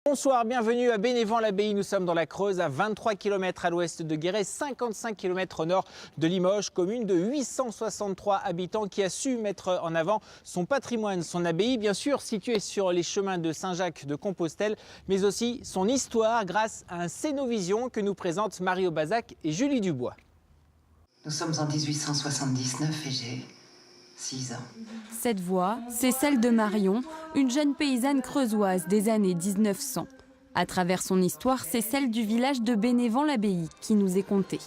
Bonsoir, bienvenue à Bénévent-l'Abbaye. Nous sommes dans la Creuse, à 23 km à l'ouest de Guéret, 55 km au nord de Limoges, commune de 863 habitants qui a su mettre en avant son patrimoine, son abbaye, bien sûr située sur les chemins de Saint-Jacques de Compostelle, mais aussi son histoire grâce à un Cénovision que nous présentent Marie Aubazac et Julie Dubois. Nous sommes en 1879 et j'ai 6 ans. Cette voix, c'est celle de Marion, une jeune paysanne creusoise des années 1900. À travers son histoire, c'est celle du village de Bénévent-l'Abbaye qui nous est contée.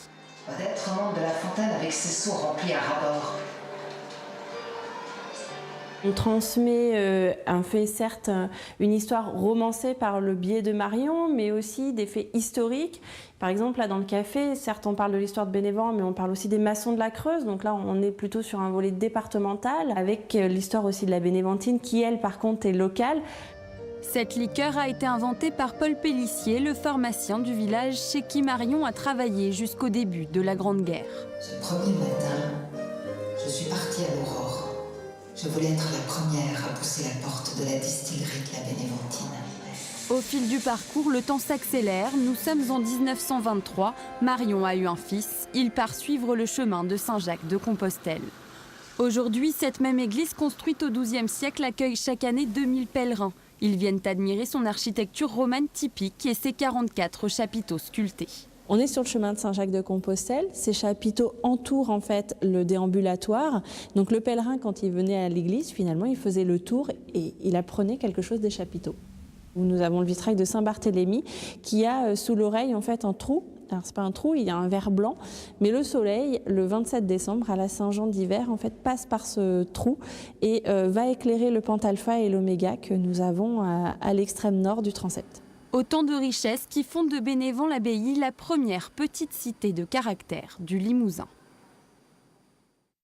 Odette remonte de la fontaine avec ses seaux remplis à ras-bord. On transmet un fait, certes, une histoire romancée par le biais de Marion, mais aussi des faits historiques. Par exemple, là dans le café, certes on parle de l'histoire de Bénévent, mais on parle aussi des maçons de la Creuse. Donc là on est plutôt sur un volet départemental, avec l'histoire aussi de la Bénéventine qui, elle, par contre, est locale. Cette liqueur a été inventée par Paul Pélissier, le pharmacien du village chez qui Marion a travaillé jusqu'au début de la Grande Guerre. Ce premier matin, je suis partie à l'aurore. Je voulais être la première à pousser la porte de la distillerie de la Bénéventine. Au fil du parcours, le temps s'accélère. Nous sommes en 1923. Marion a eu un fils. Il part suivre le chemin de Saint-Jacques de Compostelle. Aujourd'hui, cette même église construite au XIIe siècle accueille chaque année 2000 pèlerins. Ils viennent admirer son architecture romane typique et ses 44 chapiteaux sculptés. On est sur le chemin de Saint-Jacques de Compostelle. Ces chapiteaux entourent en fait le déambulatoire. Donc le pèlerin, quand il venait à l'église, finalement, il faisait le tour et il apprenait quelque chose des chapiteaux. Nous avons le vitrail de Saint-Barthélemy qui a sous l'oreille en fait un trou. Alors c'est pas un trou, il y a un verre blanc, mais le soleil, le 27 décembre à la Saint-Jean d'hiver, en fait, passe par ce trou et va éclairer le pentalpha et l'oméga que nous avons à l'extrême nord du transept. Autant de richesses qui font de Bénévent-l'Abbaye la première petite cité de caractère du Limousin.